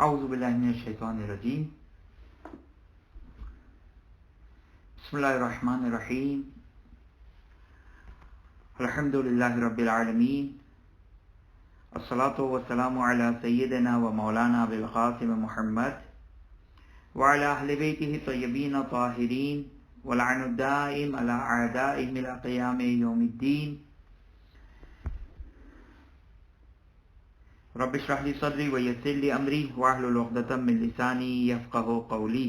اعوذ باللہ من الشیطان الرجیم بسم اللہ الرحمن الرحیم الحمد للہ رب العالمین الصلاة والسلام علی سیدنا و مولانا بالقاسم محمد وعلى اہل بیتہ الطیبین الطاہرین واللعن الدائم علی اعدائهم الى قیام یوم الدین رب اشرح لی صدری ویسر لی امری واحلل عقدۃ من لسانی یفقہوا قولی.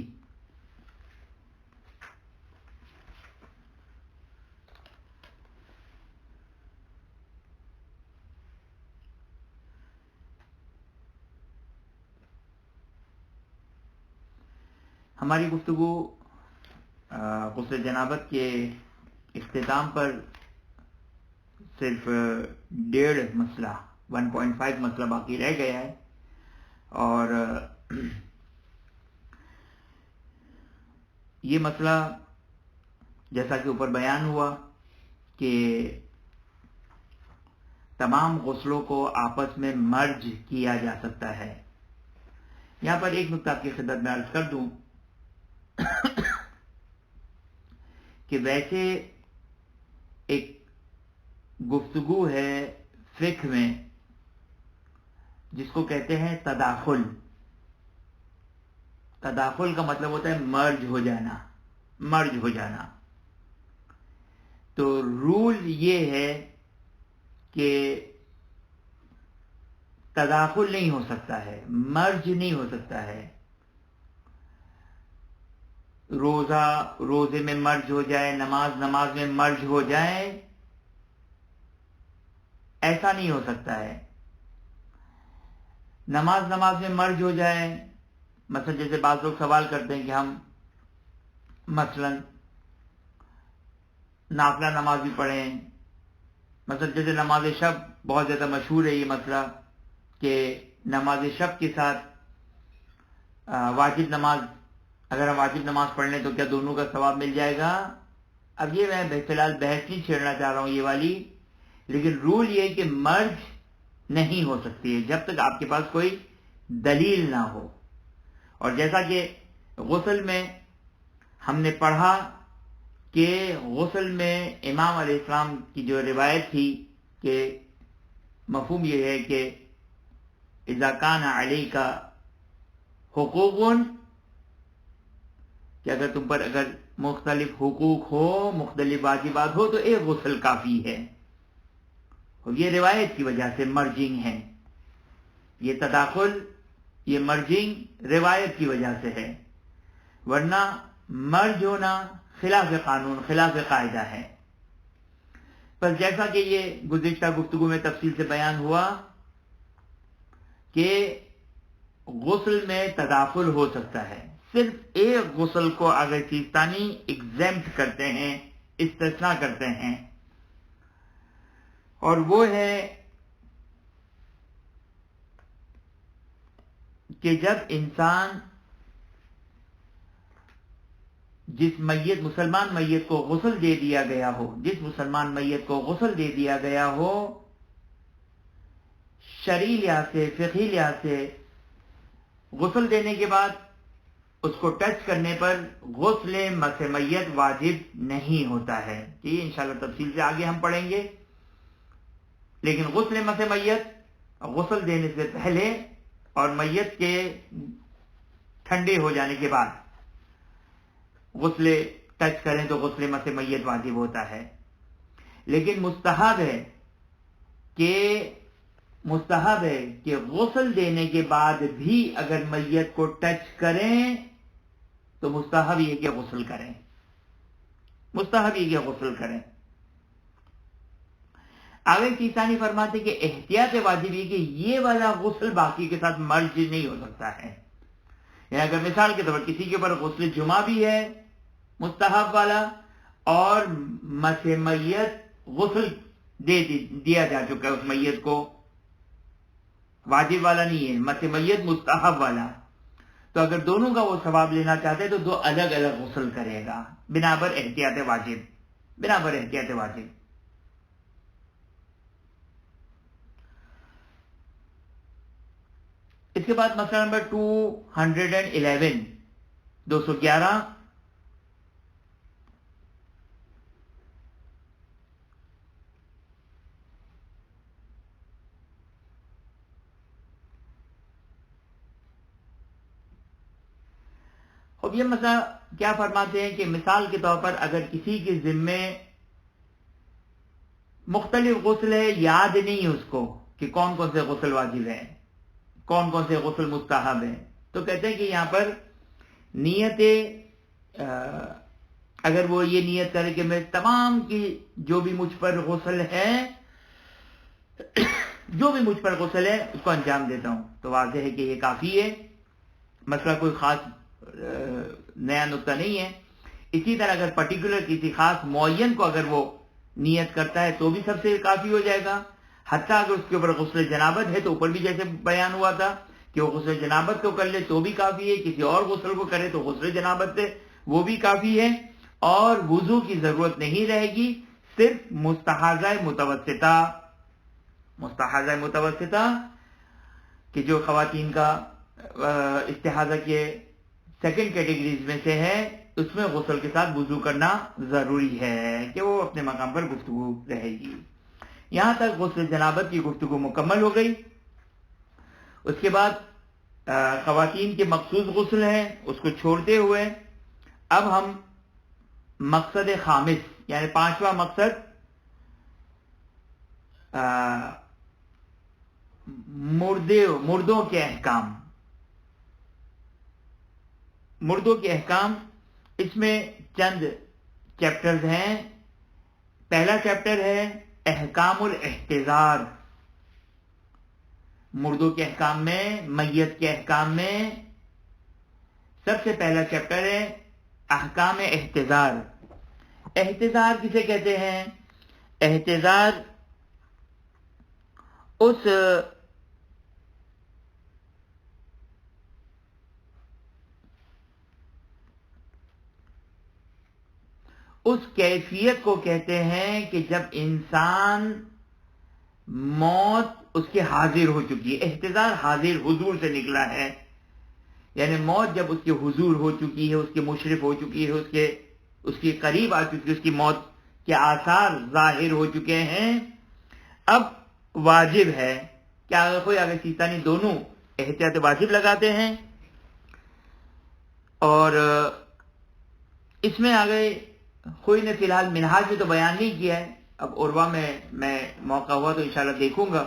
ہماری گفتگو غسل جنابت کے اختتام پر صرف 1.5 مسئلہ 1.5 مسئلہ باقی رہ گیا ہے، اور یہ مسئلہ جیسا کہ اوپر بیان ہوا کہ تمام غسلوں کو آپس میں مرج کیا جا سکتا ہے. یہاں پر ایک نکتہ آپ کی خدمت میں عرض کر دوں کہ ویسے ایک گفتگو ہے فقہ میں جس کو کہتے ہیں تداخل. تداخل کا مطلب ہوتا ہے مرج ہو جانا، مرج ہو جانا. تو رول یہ ہے کہ تداخل نہیں ہو سکتا ہے، مرج نہیں ہو سکتا ہے. روزے میں مرج ہو جائے، نماز میں مرج ہو جائے، ایسا نہیں ہو سکتا ہے. نماز میں مرج ہو جائے، مثلا جیسے بعض لوگ سوال کرتے ہیں کہ ہم مثلا نافلہ نماز بھی پڑھیں، مثلا جیسے نماز شب بہت زیادہ مشہور ہے یہ مسئلہ کہ نماز شب کے ساتھ واجب نماز، اگر ہم واجب نماز پڑھ لیں تو کیا دونوں کا ثواب مل جائے گا؟ اب یہ میں فی الحال بحث نہیں چھیڑنا چاہ رہا ہوں یہ والی، لیکن رول یہ ہے کہ مرج نہیں ہو سکتی ہے جب تک آپ کے پاس کوئی دلیل نہ ہو. اور جیسا کہ غسل میں ہم نے پڑھا کہ غسل میں امام علیہ السلام کی جو روایت تھی کہ مفہوم یہ ہے کہ اذا کان علیک حقوق، کہ اگر تم پر مختلف حقوق ہو، مختلف واجبات ہو تو ایک غسل کافی ہے. اور یہ روایت کی وجہ سے مرجنگ ہے، یہ تداخل، یہ مرجنگ روایت کی وجہ سے ہے، ورنہ مرج ہونا خلاف قانون، خلاف قاعدہ ہے. پر جیسا کہ یہ گزشتہ گفتگو میں تفصیل سے بیان ہوا کہ غسل میں تداخل ہو سکتا ہے. صرف ایک غسل کو اگر سیستانی ایگزیمپٹ کرتے ہیں، استثناء کرتے ہیں، اور وہ ہے کہ جب انسان جس مسلمان میت کو غسل دے دیا گیا ہو، جس مسلمان میت کو غسل دے دیا گیا ہو، شرعی لحاظ سے، فقہی لحاظ سے غسل دینے کے بعد اس کو ٹچ کرنے پر غسل مس میت واجب نہیں ہوتا ہے. یہ انشاءاللہ تفصیل سے آگے ہم پڑھیں گے. لیکن غسل مس میت غسل دینے سے پہلے اور میت کے ٹھنڈے ہو جانے کے بعد غسل ٹچ کریں تو غسل مس میت واجب ہوتا ہے. لیکن مستحب ہے کہ غسل دینے کے بعد بھی اگر میت کو ٹچ کریں تو مستحب یہ کہ غسل کریں، مستحب یہ کہ غسل کریں. آگے کیسانی فرماتے کہ احتیاط واجب یہ کہ یہ والا غسل باقی کے ساتھ مرج نہیں ہو سکتا ہے. یعنی اگر مثال کے طور پر کسی کے اوپر غسل جمعہ بھی ہے مستحب والا، اور مس میت غسل دیا جا چکا ہے اس میت کو، واجب والا نہیں ہے، مس میت مستحب والا، تو اگر دونوں کا وہ ثواب لینا چاہتے تو دو الگ الگ غسل کرے گا بنا پر احتیاط واجب، بنا پر احتیاط واجب. اس کے بعد مسئلہ نمبر 211 211 اب یہ مسئلہ کیا فرماتے ہیں کہ مثال کے طور پر اگر کسی کے ذمے مختلف غسل ہے، یاد نہیں اس کو کہ کون کون سے غسل واجب ہیں، کون کون سے غسل مستحب ہیں، تو کہتے ہیں کہ یہاں پر نیت اگر وہ یہ نیت کرے کہ میں تمام کی جو بھی مجھ پر غسل ہے اس کو انجام دیتا ہوں، تو واضح ہے کہ یہ کافی ہے، مسئلہ کوئی خاص نیا نقطہ نہیں ہے۔ اسی طرح اگر پرٹیکولر کسی خاص معین کو اگر وہ نیت کرتا ہے تو بھی سب سے کافی ہو جائے گا، حتیٰ اگر اس کے اوپر غسل جنابت ہے تو اوپر بھی جیسے بیان ہوا تھا کہ وہ غسل جنابت کو کر لے تو بھی کافی ہے، کسی اور غسل کو کرے تو غسل جنابت سے وہ بھی کافی ہے، اور وضو کی ضرورت نہیں رہے گی، صرف مستحاضہ متوسطہ کہ جو خواتین کا استحاضہ کے سیکنڈ کیٹیگریز میں سے ہے، اس میں غسل کے ساتھ وضو کرنا ضروری ہے کہ وہ اپنے مقام پر گفتگو رہے گی۔ یہاں تک غسل جنابت کی گفتگو مکمل ہو گئی۔ اس کے بعد خواتین کے مخصوص غسل ہیں، اس کو چھوڑتے ہوئے اب ہم مقصد خامس یعنی پانچواں مقصد مردوں کے احکام، مردوں کے احکام، اس میں چند چیپٹرز ہیں۔ پہلا چیپٹر ہے احکام الاحتضار، مردوں کے احکام میں، میت کے احکام میں سب سے پہلا چیپٹر ہے احکام احتضار۔ احتضار کسے کہتے ہیں؟ احتضار اس کیفیت کو کہتے ہیں کہ جب انسان موت اس کے حاضر ہو چکی ہے۔ احتضار حاضر حضور سے نکلا ہے، یعنی موت جب اس کے حضور ہو چکی ہے، اس کے مشرف ہو چکی ہے، اس کے قریب آ چکی ہے، اس کی موت کے آثار ظاہر ہو چکے ہیں، اب واجب ہے کہ اگر سیستانی دونوں احتیاط واجب لگاتے ہیں، اور اس میں آگے کوئی نے فی الحال منہاج میں تو بیان نہیں کیا ہے، اب عروا میں موقع ہوا تو انشاءاللہ دیکھوں گا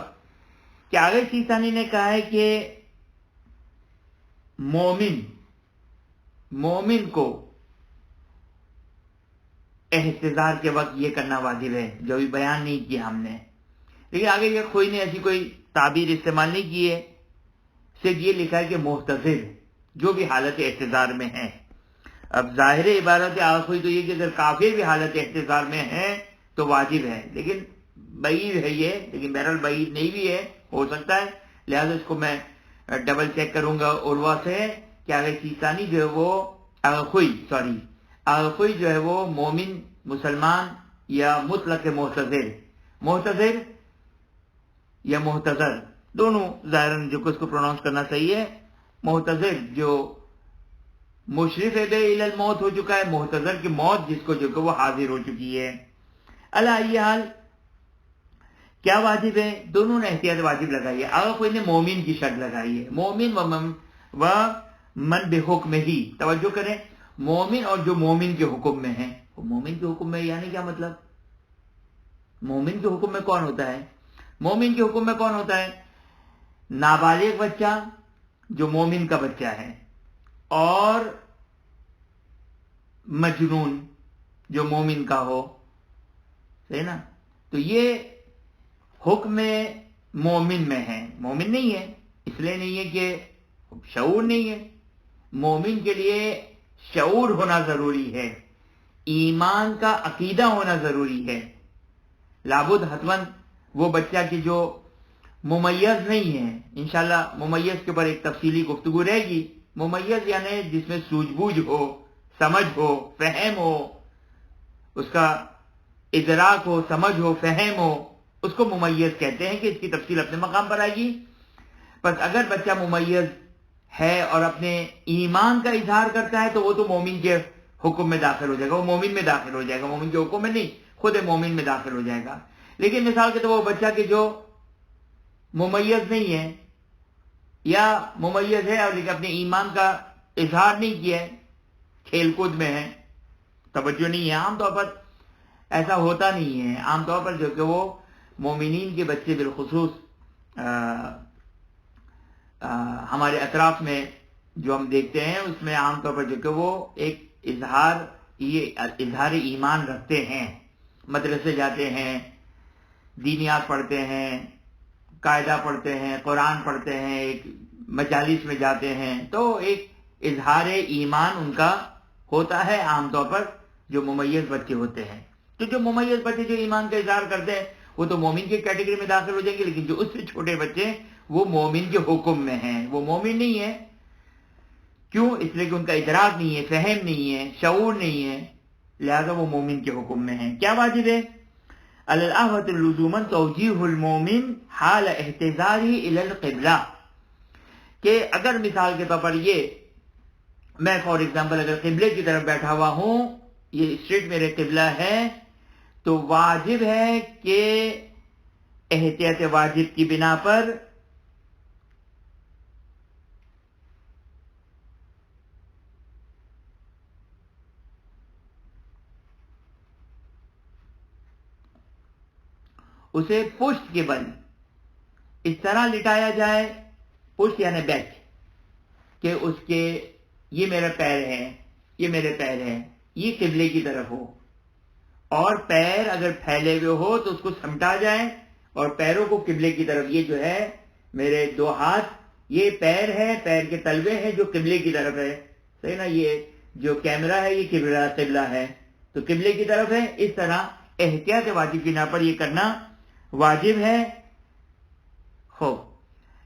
کہ آگے سیستانی نے کہا ہے کہ مومن کو احتضار کے وقت یہ کرنا واجب ہے، جو ابھی بیان نہیں کیا ہم نے، لیکن آگے یہ کوئی نے ایسی کوئی تعبیر استعمال نہیں کی ہے، صرف یہ لکھا ہے کہ محتضر جو بھی حالت احتضار میں ہے۔ اب ظاہر عبارت آخری تو یہ کہ اگر کافر بھی حالت احتضار میں ہے تو واجب ہے، لیکن بعید ہے یہ، لیکن بہرحال بعید نہیں بھی ہے، ہو سکتا ہے، لہذا اس کو میں ڈبل چیک کروں گا عروا سے کہ اگر سیستانی جو ہے وہ آخوئی جو ہے وہ مومن مسلمان یا مطلق محتضر یا محتضر، دونوں ظاہراً جو اس کو پروناؤنس کرنا صحیح ہے، محتضر جو مشرف الی الموت ہو چکا ہے، محتضر کی موت جس کو جو کہ وہ حاضر ہو چکی ہے۔ علی ای حال کیا واجب ہے؟ دونوں نے احتیاط واجب لگائی ہے، اگر کوئی نے مومن کی شرط لگائی ہے، مومن و من بحکم ہی، توجہ کریں، مومن اور جو مومن کے حکم میں ہیں، مومن کے حکم میں یعنی کیا مطلب؟ مومن کے حکم میں کون ہوتا ہے؟ مومن کے حکم میں کون ہوتا ہے؟ نابالغ بچہ جو مومن کا بچہ ہے، اور مجنون جو مومن کا ہو، صحیح نا؟ تو یہ حکم مومن میں ہے، مومن نہیں ہے، اس لیے نہیں ہے کہ شعور نہیں ہے، مومن کے لیے شعور ہونا ضروری ہے، ایمان کا عقیدہ ہونا ضروری ہے، لابد حتماً وہ بچہ کی جو ممیز نہیں ہے، انشاءاللہ ممیز کے اوپر ایک تفصیلی گفتگو رہے گی، ممیز یعنی جس میں سوجھ بوجھ ہو، سمجھ ہو، فہم ہو، اس کا ادراک ہو، سمجھ ہو، فہم ہو، اس کو ممیز کہتے ہیں، کہ اس کی تفصیل اپنے مقام پر آئے گی۔ بس اگر بچہ ممیز ہے اور اپنے ایمان کا اظہار کرتا ہے تو وہ تو مومن کے حکم میں داخل ہو جائے گا، وہ مومن میں داخل ہو جائے گا، مومن کے حکم میں نہیں، خود مومن میں داخل ہو جائے گا۔ لیکن مثال کے طور وہ بچہ کہ جو ممیز نہیں ہے یا ممیز ہے اور لیکن اپنے ایمان کا اظہار نہیں کیا ہے، کھیل کود میں ہے، توجہ نہیں ہے، عام طور پر ایسا ہوتا نہیں ہے۔ عام طور پر جو کہ وہ مومنین کے بچے بالخصوص ہمارے اطراف میں جو ہم دیکھتے ہیں اس میں عام طور پر جو کہ وہ ایک اظہار ایمان رکھتے ہیں، مدرسے جاتے ہیں، دینیات پڑھتے ہیں، قاعدہ پڑھتے ہیں، قرآن پڑھتے ہیں، ایک مجالس میں جاتے ہیں، تو ایک اظہار ایمان ان کا ہوتا ہے عام طور پر جو ممیز بچے ہوتے ہیں۔ تو جو ممیز بچے جو ایمان کا اظہار کرتے ہیں وہ تو مومن کی کیٹیگری میں داخل ہو جائیں گے، لیکن جو اس سے چھوٹے بچے وہ مومن کے حکم میں ہیں، وہ مومن نہیں ہے۔ کیوں؟ اس لیے کہ ان کا ادراک نہیں ہے، فہم نہیں ہے، شعور نہیں ہے، لہذا وہ مومن کے حکم میں ہیں۔ کیا واجب ہے؟ الاہوۃ اللزوما توجیہ المومن حال احتضاره الی القبلہ، کہ اگر مثال کے طور پر یہ میں فار ایگزامپل اگر قبلے کی طرف بیٹھا ہوا ہوں، یہ اسٹریٹ میرے قبلہ ہے، تو واجب ہے کہ احتیاط واجب کی بنا پر اسے پشت کے بل اس طرح لٹایا جائے، پشت یعنی بیک، کہ اس کے یہ میرا پیر ہے، یہ میرے پیر ہے، یہ قبلے کی طرف ہو، اور پیر اگر پھیلے ہوئے ہو تو اس کو سمٹا جائے اور پیروں کو قبلے کی طرف، یہ جو ہے میرے دو ہاتھ، یہ پیر ہے، پیر کے تلوے ہیں جو قبلے کی طرف ہے، صحیح نا؟ یہ جو کیمرہ ہے یہ قبلہ ہے تو قبلے کی طرف ہے۔ اس طرح احتیاط واجب کی بنا پر یہ کرنا واجب ہے۔ ہو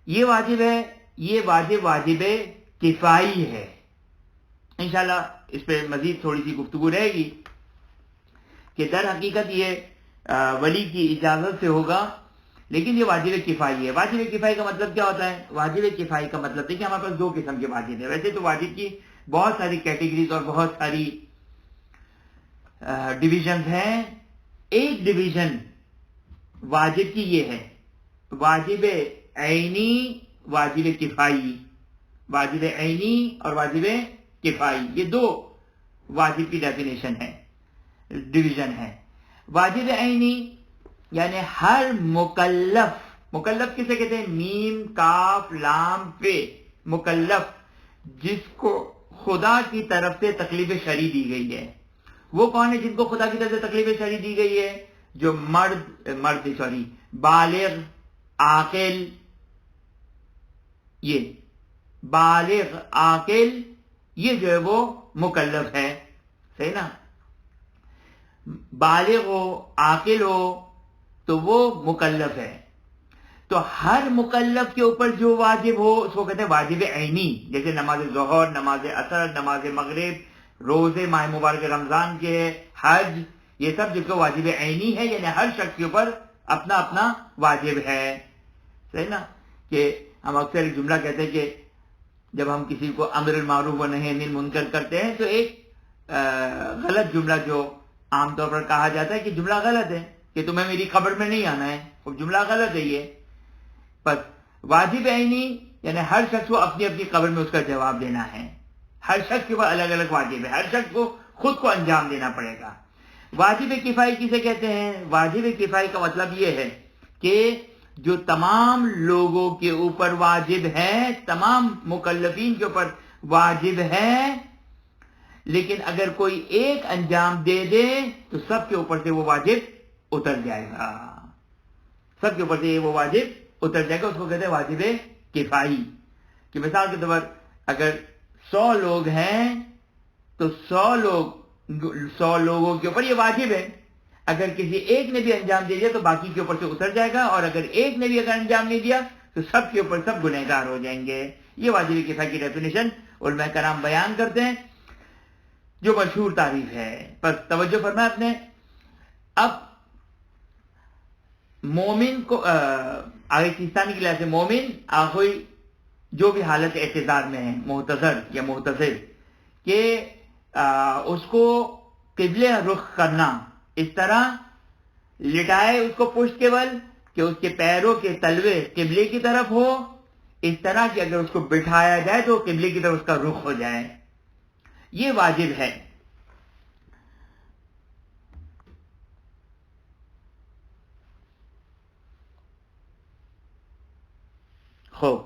یہ واجب ہے، یہ واجب کفائی ہے۔ انشاءاللہ اس پہ مزید تھوڑی سی گفتگو رہے گی کہ در حقیقت یہ ولی کی اجازت سے ہوگا، لیکن یہ واجب کفائی ہے۔ واجب کفائی کا مطلب کیا ہوتا ہے؟ واجب کفائی کا مطلب ہے کہ ہمارے پاس دو قسم کے واجب ہیں۔ ویسے تو واجب کی بہت ساری کیٹیگریز اور بہت ساری ڈویژنز ہیں۔ ایک ڈویژن واجب کی یہ ہے واجب عینی، واجب کفائی، واجب عینی اور واجب کفائی، یہ دو واجب کی ڈیفینیشن ہے، ڈویژن ہے۔ واجب عینی یعنی ہر مکلف کسے کہتے ہیں؟ میم کاف لام پہ مکلف، جس کو خدا کی طرف سے تکلیف شرعی دی گئی ہے۔ وہ کون ہے جن کو خدا کی طرف سے تکلیف شرعی دی گئی ہے؟ جو بالغ، عاقل، یہ بالغ عاقل، یہ جو ہے وہ مکلف ہے، صحیح نا؟ بالغ ہو، عاقل ہو تو وہ مکلف ہے۔ تو ہر مکلف کے اوپر جو واجب ہو اس کو کہتے ہیں واجب عینی، جیسے نماز ظہر، نماز عصر، نماز مغرب، روزے ماہ مبارک رمضان کے، حج، یہ سب جو کہ واجب عینی ہے، یعنی ہر شخص کے اوپر اپنا اپنا واجب ہے، صحیح نا؟ کہ ہم اکثر ایک جملہ کہتے ہیں کہ جب ہم کسی کو امر المعروف و نہی عن المنکر کرتے ہیں تو ایک غلط جملہ جو عام طور پر کہا جاتا ہے کہ جملہ غلط ہے کہ تمہیں میری خبر میں نہیں آنا ہے، وہ جملہ غلط ہے۔ یہ بس واجب عینی یعنی ہر شخص کو اپنی اپنی قبر میں اس کا جواب دینا ہے، ہر شخص کے اوپر الگ الگ واجب ہے، ہر شخص کو خود کو انجام دینا پڑے گا۔ واجب کفائی کسے کہتے ہیں؟ واجب کفائی کا مطلب یہ ہے کہ جو تمام لوگوں کے اوپر واجب ہے، تمام مکلفین کے اوپر واجب ہے، لیکن اگر کوئی ایک انجام دے دے تو سب کے اوپر سے وہ واجب اتر جائے گا، سب کے اوپر سے وہ واجب اتر جائے گا، اس کو کہتے ہیں واجب کفائی۔ کہ مثال کے طور پر اگر 100 لوگ ہیں تو 100 لوگوں کے اوپر یہ واجب ہے، اگر کسی ایک نے بھی انجام دے دیا تو باقی کے اوپر سے اتر جائے گا، اور اگر ایک نے بھی اگر انجام نہیں دیا تو سب کے اوپر سب گنہگار ہو جائیں گے۔ یہ واجب کفائی کی ڈیفینیشن علماء کرام بیان کرتے ہیں جو مشہور تعریف ہے۔ بس توجہ فرمائیں آپ نے۔ اب مومن کو آگے سیستانی کے لحاظ سے مومن آخوئی جو بھی حالت اعتذار میں ہے، محتضر یا محتضر، کہ اس کو قبلے رخ کرنا، اس طرح لٹائے اس کو پشت کے بل کہ اس کے پیروں کے تلوے قبلے کی طرف ہو، اس طرح کہ اگر اس کو بٹھایا جائے تو قبلے کی طرف اس کا رخ ہو جائے، یہ واجب ہے۔ خوب،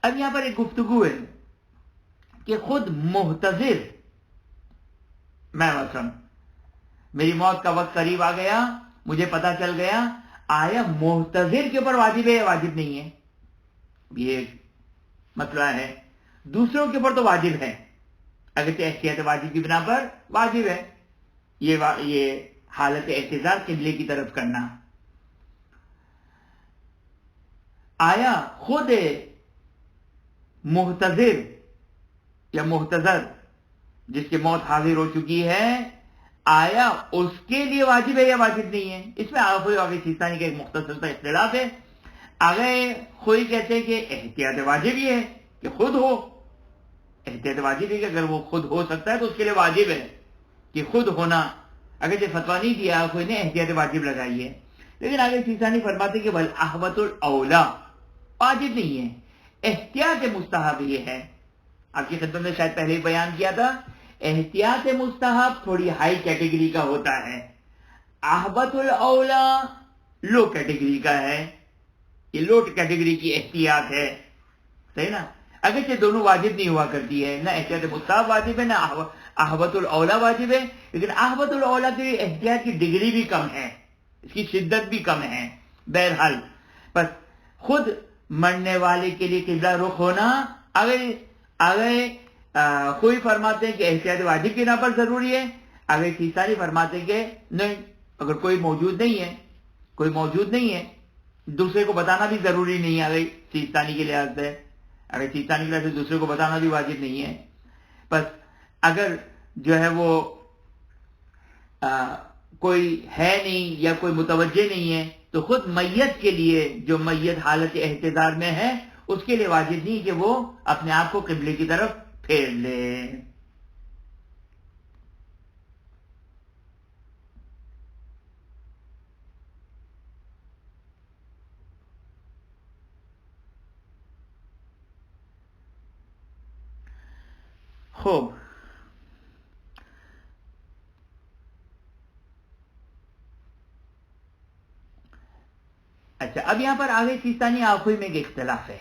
اب یہاں پر ایک گفتگو ہے کہ خود محتضر، میں مثلا میری موت کا وقت قریب آ گیا، مجھے پتا چل گیا، آیا محتضر کے اوپر واجب ہے یا واجب نہیں ہے؟ یہ ایک مسئلہ ہے۔ دوسروں کے اوپر تو واجب ہے، اگرچہ احتیاط واجب کی بنا پر واجب ہے یہ حالت اعتذار قبلے کی طرف کرنا۔ آیا خود محتضر یا محتضر جس کی موت حاضر ہو چکی ہے، آیا اس کے لیے واجب ہے یا واجب نہیں ہے؟ اس میں آگے سیستانی کا ایک مختصر سا اختلاف ہے۔ آگے خوئی کہتے ہیں کہ احتیاط واجب یہ ہے کہ خود ہو، احتیاط واجب ہے کہ اگر وہ خود ہو سکتا ہے تو اس کے لیے واجب ہے کہ خود ہونا، اگرچہ فتویٰ نہیں دیا کوئی نے احتیاط واجب لگائی ہے، لیکن آگے سیستانی فرماتے کہ والاحوط الاولا واجب نہیں ہے، احتیاط مستحب یہ ہے۔ آپ کی خدمت میں شاید پہلے ہی بیان کیا تھا، احتیاط مستحب تھوڑی ہائی کیٹیگری کا ہوتا ہے، احوط الاولا لو کیٹیگری کا ہے، یہ لو کیٹیگری کی احتیاط ہے، صحیح نا؟ اگرچہ دونوں واجب نہیں ہوا کرتی ہے، نہ احتیاط مستحب واجب ہے نہ احوط الاولا واجب ہے، لیکن احوط الاولا کی احتیاط کی ڈگری بھی کم ہے، اس کی شدت بھی کم ہے۔ بہرحال بس خود مرنے والے کے لیے قبلہ رخ ہونا، اگر کوئی فرماتے ہیں کہ احتیاط واجب کی بنا پر ضروری ہے، اگر سیستانی فرماتے ہیں کہ نہیں، اگر کوئی موجود نہیں ہے دوسرے کو بتانا بھی ضروری نہیں ہے، اگر سیستانی کے لحاظ سے دوسرے کو بتانا بھی واجب نہیں ہے۔ بس اگر جو ہے وہ کوئی ہے نہیں یا کوئی متوجہ نہیں ہے تو خود میت کے لیے، جو میت حالت احتضار میں ہے، اس کے لیے واجب نہیں کہ وہ اپنے آپ کو قبلے کی طرف پھیر لے۔ خوب، اچھا، اب یہاں پر آگے سیستانی آخوئی میں ایک اختلاف ہے،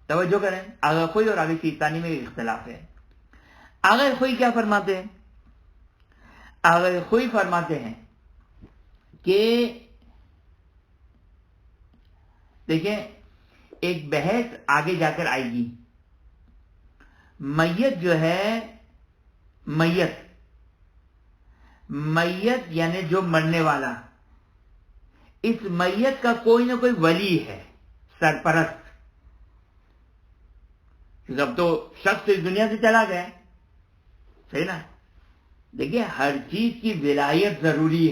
توجہ کریں، آگے خوئی اور آگے سیستانی میں ایک اختلاف ہے۔ آگے خوئی کیا فرماتے ہیں؟ آگے خوئی فرماتے ہیں کہ دیکھیں ایک بحث آگے جا کر آئے گی، میت جو ہے، میت یعنی جو مرنے والا، اس میت کا کوئی نہ کوئی ولی ہے، سرپرست، اب تو شخص اس دنیا سے چلا گیا، صحیح نا؟ دیکھیے ہر چیز کی ولایت ضروری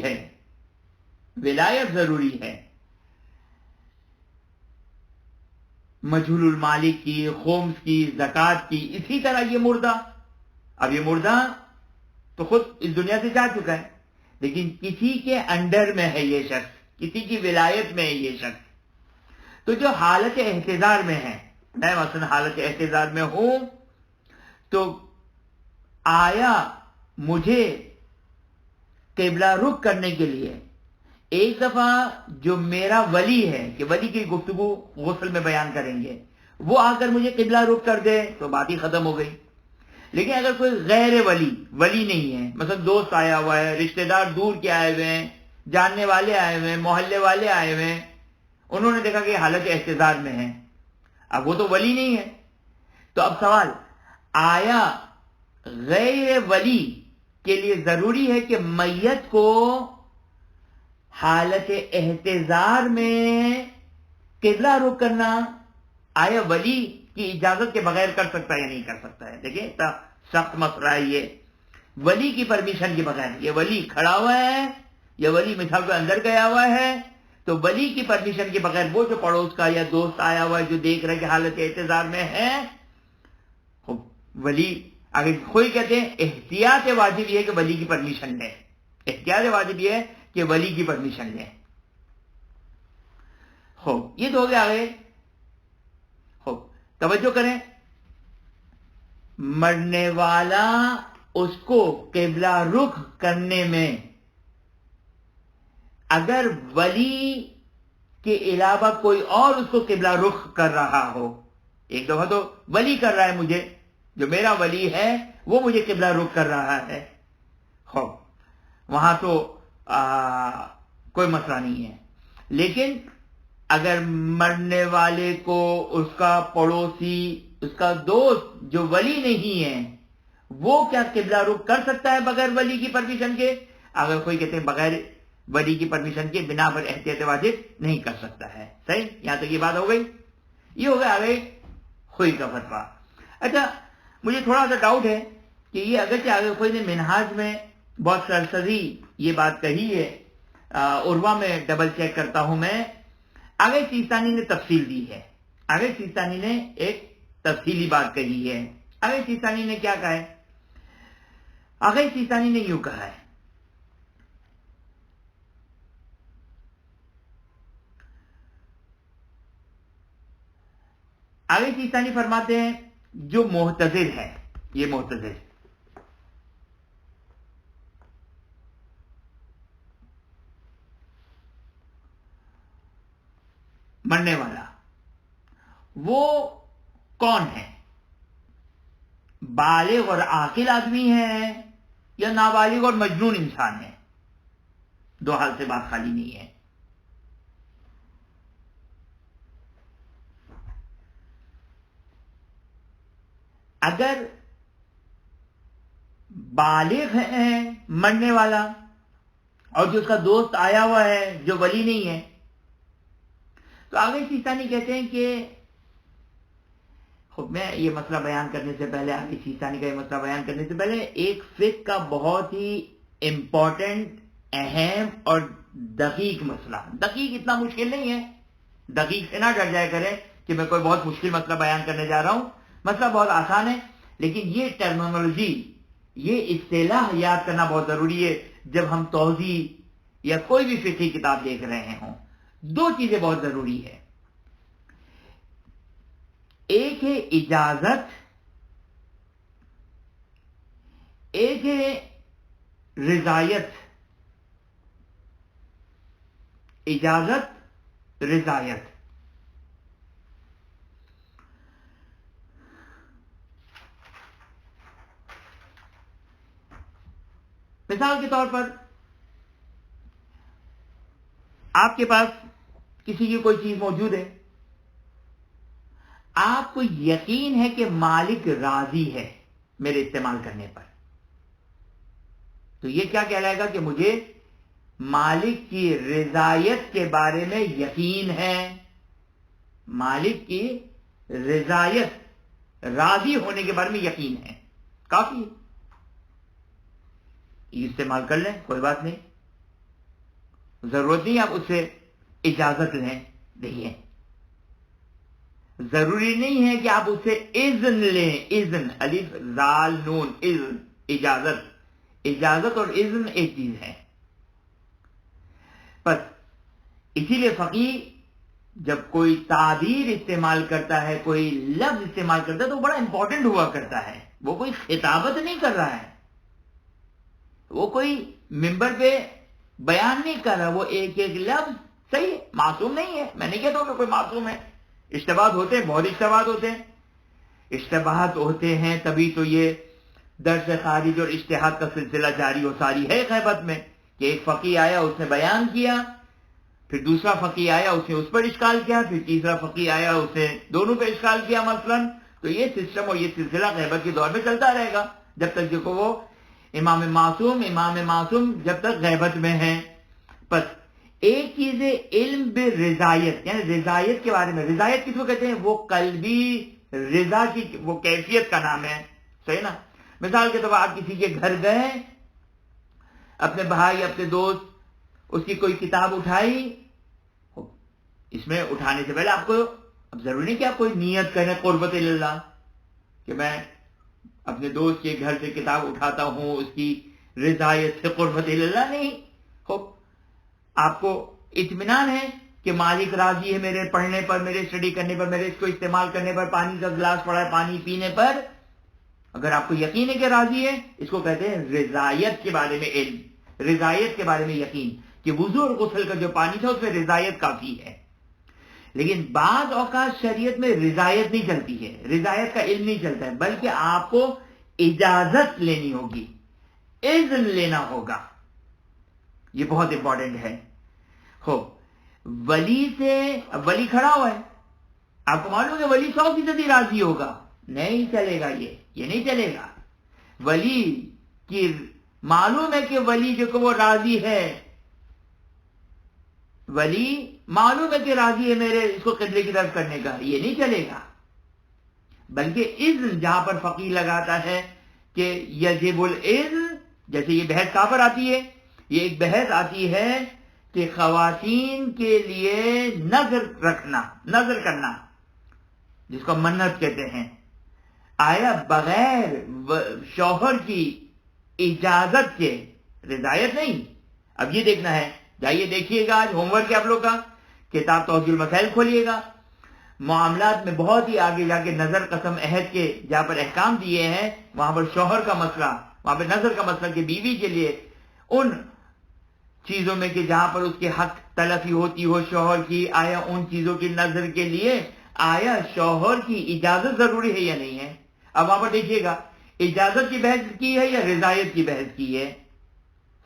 ہے، مجہول المالک کی، خمس کی، زکوٰۃ کی، اسی طرح یہ مردہ، اب یہ مردہ تو خود اس دنیا سے جا چکا ہے، لیکن کسی کے انڈر میں ہے یہ شخص، کسی کی ولایت میں ہے یہ شخص، تو جو حالت احتضار میں ہے، میں مثلا حالت احتضار میں ہوں، تو آیا مجھے قبلہ رخ کرنے کے لیے ایک دفعہ جو میرا ولی ہے، کہ ولی کی گفتگو غسل میں بیان کریں گے، وہ آ کر مجھے قبلہ رخ کر دے تو بات ہی ختم ہو گئی، لیکن اگر کوئی غیر ولی نہیں ہے، مثلا دوست آیا ہوا ہے، رشتہ دار دور کے آئے ہوئے ہیں، جاننے والے آئے ہوئے ہیں، محلے والے آئے ہوئے ہیں، انہوں نے دیکھا کہ حالت احتضار میں ہے، اب وہ تو ولی نہیں ہے، تو اب سوال، آیا غیر ولی کے لیے ضروری ہے کہ میت کو حالت احتضار میں قبلہ رخ کرنا، آیا ولی کی اجازت کے بغیر کر سکتا ہے یا نہیں کر سکتا ہے؟ دیکھیں اتنا سخت مسئلہ ہے یہ، ولی کی پرمیشن کے بغیر، یہ ولی کھڑا ہوا ہے یا ولی مثال کو اندر گیا ہوا ہے تو ولی کی پرمیشن کے بغیر وہ جو پڑوس کا یا دوست آیا ہوا ہے جو دیکھ رہا ہے کہ حالت اعتذار میں ہے، ولی اگر کوئی کہتے ہیں احتیاط واجب یہ ہے کہ ولی کی پرمیشن لیں، احتیاط واجب یہ ہے کہ ولی کی پرمیشن لیں۔ یہ تو ہو گیا آگے۔ توجہ کریں، مرنے والا اس کو قبلہ رخ کرنے میں اگر ولی کے علاوہ کوئی اور اس کو قبلہ رخ کر رہا ہو، ایک دفعہ تو ولی کر رہا ہے، مجھے جو میرا ولی ہے وہ مجھے قبلہ رخ کر رہا ہے، وہاں تو کوئی مسئلہ نہیں ہے۔ لیکن اگر مرنے والے کو اس کا پڑوسی، اس کا دوست جو ولی نہیں ہے، وہ کیا قبلہ رخ کر سکتا ہے بغیر ولی کی پرمیشن کے؟ اگر کوئی کہتے ہیں بغیر ولی کی پرمیشن کے بنا پر احتیاط واجب نہیں کر سکتا ہے۔ صحیح، یہاں تک یہ بات ہو گئی۔ یہ ہو گیا آگے خوئی کا فتویٰ۔ اچھا، مجھے تھوڑا سا ڈاؤٹ ہے کہ یہ اگرچہ آگے خوئی نے منہاج میں بہت سرسری یہ بات کہی ہے، عروہ میں ڈبل چیک کرتا ہوں میں، آگے سیستانی نے تفصیل دی ہے، آگے سیستانی نے ایک تفصیلی بات کہی ہے۔ آگے سیستانی نے کیا کہا ہے؟ آگے سیستانی نے یوں کہا ہے، آگے سیستانی فرماتے ہیں جو معتذر ہے، یہ معتذر مرنے والا وہ کون ہے؟ بالغ اور عاقل آدمی ہے یا نابالغ اور مجنون انسان ہے؟ دو حال سے بات خالی نہیں ہے۔ اگر بالغ ہے مرنے والا اور جو اس کا دوست آیا ہوا ہے جو ولی نہیں ہے، تو آگے سیستانی کہتے ہیں کہ میں یہ مسئلہ بیان کرنے سے پہلے، آگے سیستانی کا یہ مسئلہ بیان کرنے سے پہلے ایک فقہ کا بہت ہی امپورٹنٹ، اہم اور دقیق مسئلہ، دقیق اتنا مشکل نہیں ہے، دقیق سے نہ ڈر جائے کریں کہ میں کوئی بہت مشکل مسئلہ بیان کرنے جا رہا ہوں، مسئلہ بہت آسان ہے، لیکن یہ ٹرمینالوجی، یہ اصطلاح یاد کرنا بہت ضروری ہے جب ہم توضیح یا کوئی بھی فقہی کتاب دیکھ رہے ہوں۔ دو چیزیں بہت ضروری ہے، ایک ہے اجازت، ایک ہے رضایت۔ اجازت، رضایت۔ مثال کے طور پر آپ کے پاس کسی کی کوئی چیز موجود ہے، آپ کو یقین ہے کہ مالک راضی ہے میرے استعمال کرنے پر، تو یہ کیا کہلائے گا کہ مجھے مالک کی رضایت کے بارے میں یقین ہے، مالک کی رضایت، راضی ہونے کے بارے میں یقین ہے، کافی استعمال کر لیں، کوئی بات نہیں، ضرورت نہیں آپ اس سے اجازت لیں، دیکھیے ضروری نہیں ہے کہ آپ اس سے اذن لیں، اذن، الف زال نون، اذن، اجازت، اجازت اور اذن ایک چیز ہے، بس اسی لیے فقیہ جب کوئی تعبیر استعمال کرتا ہے، کوئی لفظ استعمال کرتا ہے تو بڑا امپورٹنٹ ہوا کرتا ہے، وہ کوئی خطابت نہیں کر رہا ہے، وہ کوئی منبر پہ بیان نہیں کر رہا، وہ ایک ایک لفظ صحیح، معصوم نہیں ہے، میں نہیں کہتا ہوں کہ کوئی معصوم ہے، اشتباہات ہوتے ہیں، بہت اشتباہات ہوتے ہیں، اشتباہات ہوتے ہیں تبھی تو یہ درس خارج اور اجتہاد کا سلسلہ جاری و ساری ہے غیبت میں، کہ ایک فقیہ آیا اس نے بیان کیا، پھر دوسرا فقیہ آیا اس نے اس پر اشکال کیا، پھر تیسرا فقیہ آیا اس نے دونوں پہ اشکال کیا مثلا، تو یہ سسٹم اور یہ سلسلہ غیبت کے دور میں چلتا رہے گا جب تک دیکھو وہ امام معصوم جب تک غیبت میں ہیں۔ بس ایک چیز ہے علم برضایت، یعنی رضایت کے بارے میں، رضایت کس کو کہتے ہیں؟ وہ قلبی رضا کی وہ کیفیت کا نام ہے، صحیح نا؟ مثال کے طور پر آپ کسی کے گھر گئے، اپنے بھائی، اپنے دوست، اس کی کوئی کتاب اٹھائی اس میں اٹھانے سے پہلے آپ کو اب ضروری نہیں کہ آپ کوئی نیت کریں قربت اللہ کہ میں اپنے دوست کے گھر سے کتاب اٹھاتا ہوں اس کی رضایت سے قربت اللہ، نہیں. آپ کو اطمینان ہے کہ مالک راضی ہے میرے پڑھنے پر، میرے اسٹڈی کرنے پر، میرے اس کو استعمال کرنے پر، پانی کا گلاس پڑا ہے پانی پینے پر. اگر آپ کو یقین ہے کہ راضی ہے، اس کو کہتے ہیں رضایت کے بارے میں علم، رضایت کے بارے میں یقین کہ وضو اور غسل کا جو پانی تھا اس میں رضایت کافی ہے. لیکن بعض اوقات شریعت میں رضایت نہیں چلتی ہے، رضایت کا علم نہیں چلتا ہے، بلکہ آپ کو اجازت لینی ہوگی، اذن لینا ہوگا. یہ بہت امپورٹنٹ ہے. ولی سے، اب ولی کھڑا ہوا ہے، آپ کو معلوم ہے ولی 100% راضی ہوگا، نہیں چلے گا، یہ نہیں چلے گا. ولی کی معلوم ہے کہ ولی جو کہ وہ راضی ہے، ولی معلوم ہے کہ راضی ہے میرے اس کو قبلے کی طرف کرنے کا، یہ نہیں چلے گا. بلکہ اذن جہاں پر فقیہ لگاتا ہے کہ یجب الاذن، جیسے یہ بحث کہاں پر آتی ہے، یہ ایک بحث آتی ہے کہ خواتین کے لیے نظر رکھنا، نظر کرنا جس کو منت کہتے ہیں، آیا بغیر شوہر کی اجازت کے، رضایت نہیں. اب یہ دیکھنا ہے، جائیے دیکھیے گا، آج ہوم ورک ہے آپ لوگ کا، کتاب توضیح المسائل کھولیے گا. معاملات میں بہت ہی آگے جا کے نظر قسم عہد کے جہاں پر احکام دیے ہیں وہاں پر شوہر کا مسئلہ، وہاں پر نظر کا مسئلہ کہ بیوی کے لیے ان چیزوں میں کہ جہاں پر اس کے حق تلفی ہوتی ہو شوہر کی، آیا ان چیزوں کی نظر کے لیے آیا شوہر کی اجازت ضروری ہے یا نہیں ہے. اب وہاں پر دیکھیے گا اجازت کی بحث کی ہے یا رضایت کی بحث کی ہے،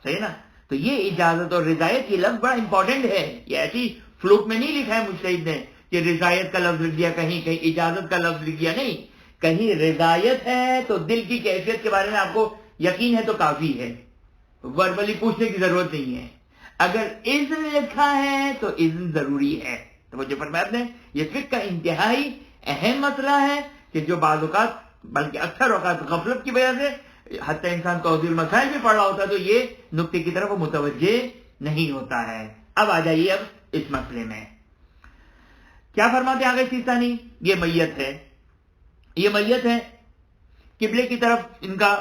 صحیح نا. تو یہ اجازت اور رضایت کی لفظ بڑا امپورٹنٹ ہے، یہ ایسی فلوک میں نہیں لکھا ہے مجتہد نے کہ رضایت کا لفظ لکھ دیا، کہیں کہیں اجازت کا لفظ لکھ دیا، نہیں. کہیں رضایت ہے تو دل کی کیفیت کے بارے میں آپ کو یقین ہے تو کافی ہے، وربلی پوچھنے کی ضرورت نہیں ہے. اگر اذن لکھا ہے تو اذن ضروری ہے. تو جو فرمایا آپ نے، یہ فقہ کا انتہائی اہم مسئلہ ہے کہ جو بعض اوقات بلکہ اکثر اوقات غفلت کی وجہ سے حتی انسان توضیح المسائل بھی پڑھ رہا ہوتا ہے تو یہ نقطے کی طرف وہ متوجہ نہیں ہوتا ہے. اب آ جائیے اب اس مسئلے میں کیا فرماتے ہیں آگے سیستانی. یہ میت ہے، یہ میت ہے، قبلے کی طرف ان کا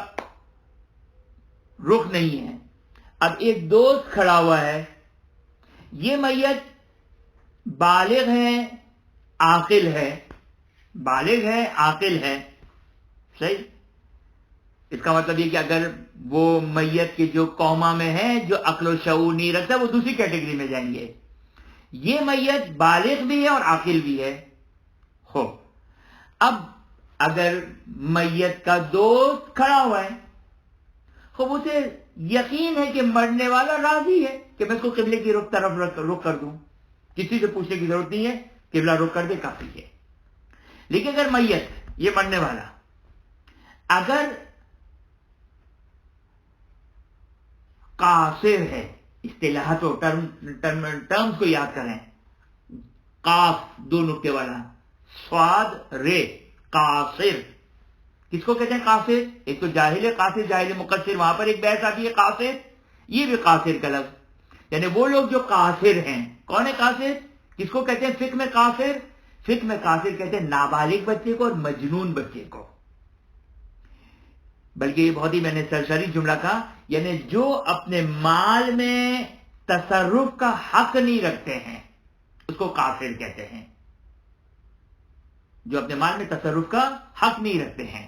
رخ نہیں ہے. اب ایک دوست کھڑا ہوا ہے، یہ میت بالغ ہے، عاقل ہے، بالغ ہے، عاقل ہے، صحیح. اس کا مطلب یہ کہ اگر وہ میت کے جو قوما میں ہے جو عقل و شعور نہیں رکھتا وہ دوسری کیٹیگری میں جائیں گے. یہ میت بالغ بھی ہے اور عاقل بھی ہے. اب اگر میت کا دوست کھڑا ہوا ہے، اسے یقین ہے کہ مرنے والا راضی ہے کہ میں اس کو قبلے کی طرف رخ کر دوں، کسی سے پوچھنے کی ضرورت نہیں ہے، قبلہ رخ کر دے کافی ہے. لیکن اگر میت یہ مرنے والا اگر قاصر ہے، اصطلاحات و ٹرمز کو یاد کریں، قاف دو نقطے والا، صاد رے، قاصر. کس کو کہتے ہیں قاصر؟ ایک تو جاہل قاصر، جاہل مقصر، وہاں پر ایک بحث آتی ہے قاصر. یہ بھی قاصر کا لفظ، یعنی وہ لوگ جو قاصر ہیں. کون ہے قاصر؟ کس کو کہتے ہیں فقہ میں قاصر؟ فقہ میں قاصر کہتے ہیں نابالغ بچے کو اور مجنون بچے کو. بلکہ یہ بہت ہی میں نے سرسری جملہ کہا، یعنی جو اپنے مال میں تصرف کا حق نہیں رکھتے ہیں اس کو قاصر کہتے ہیں. جو اپنے مال میں تصرف کا حق نہیں رکھتے ہیں.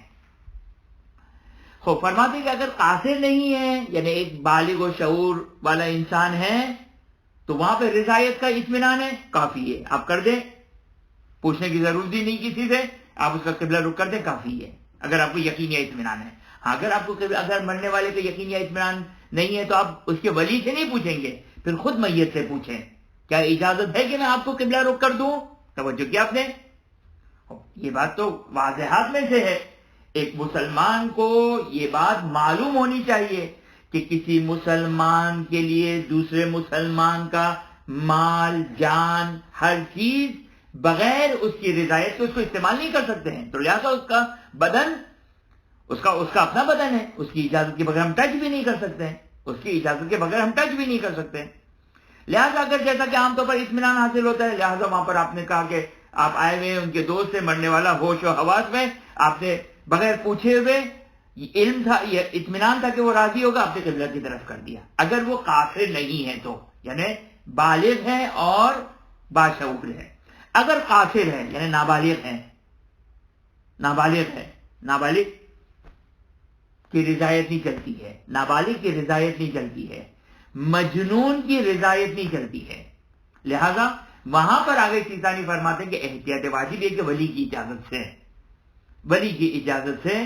فرماتے ہیں کہ اگر قاصر نہیں ہے یعنی ایک بالغ و شعور والا انسان ہے تو وہاں پہ رضایت کا اطمینان ہے، کافی ہے، آپ کر دیں، پوچھنے کی ضرورت ہی نہیں کسی سے، آپ اس کا قبلہ رخ کر دیں کافی ہے اگر آپ کو یقین یا اطمینان ہے. اگر آپ کو اگر مرنے والے کا یقین یا اطمینان نہیں ہے تو آپ اس کے ولی سے نہیں پوچھیں گے، پھر خود میت سے پوچھیں کیا اجازت ہے کہ میں آپ کو قبلہ رخ کر دوں. توجہ کیا آپ نے؟ یہ بات تو واضحات میں سے ہے. ایک مسلمان کو یہ بات معلوم ہونی چاہیے کہ کسی مسلمان کے لیے دوسرے مسلمان کا مال، جان، ہر چیز بغیر اس کی رضایت کے اس کو استعمال نہیں کر سکتے ہیں. تو لہٰذا اس کا بدن، اس کا اپنا بدن ہے، اس کی اجازت کے بغیر ہم ٹچ بھی نہیں کر سکتے ہیں، اس کی اجازت کے بغیر ہم ٹچ بھی نہیں کر سکتے ہیں. لہٰذا اگر جیسا کہ عام طور پر اطمینان حاصل ہوتا ہے، لہٰذا وہاں پر آپ نے کہا کہ آپ آئے ہوئے ان کے دوست سے مرنے والا ہوش و حواس میں، آپ نے بغیر پوچھے ہوئے علم تھا، یہ اطمینان تھا کہ وہ راضی ہوگا، آپ نے قبلہ کی طرف کر دیا. اگر وہ کافر نہیں ہے تو یعنی بالغ ہے اور باشعور ہے. اگر کافر ہے یعنی نابالغ ہے، نابالغ کی رضایت نہیں چلتی ہے، نابالغ کی رضایت نہیں چلتی ہے، مجنون کی رضایت نہیں چلتی ہے. لہذا وہاں پر آگے سیستانی فرماتے ہیں کہ احتیاط واجب ہے کہ ولی کی اجازت سے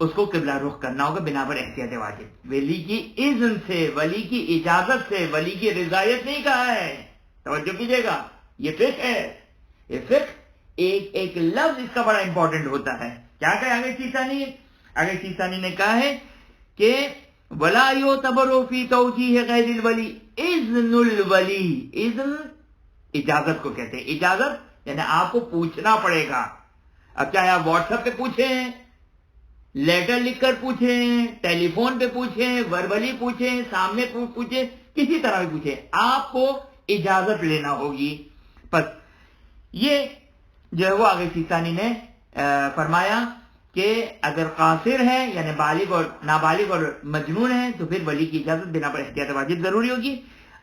اس کو قبلہ رخ کرنا ہوگا بنا پر احتیاط واجب. ولی کی اذن سے، ولی کی اجازت سے، ولی کی رضایت نہیں کہا ہے. توجہ کیجیے گا، یہ فقہ ہے. یہ فقہ ایک لفظ اس کا بڑا امپورٹنٹ ہوتا ہے. کیا کہا آگے سیستانی نے کہا ہے کہ ولا یعتبر فی توجیہ غیر الولی اذن الولی. اذن اجازت کو کہتے ہیں. اجازت یعنی آپ کو پوچھنا پڑے گا. اب چاہے آپ واٹس ایپ پہ پوچھیں، لیٹر لکھ کر پوچھیں، ٹیلی فون پہ پوچھیں، وربلی پوچھیں، سامنے پوچھیں، کسی طرح بھی پوچھیں، آپ کو اجازت لینا ہوگی. پس یہ جو ہے وہ آگے سیستانی نے فرمایا کہ اگر قاصر ہے یعنی بالغ اور نابالغ اور مجنون ہے تو پھر ولی کی اجازت بنا پر احتیاط واجب ضروری ہوگی.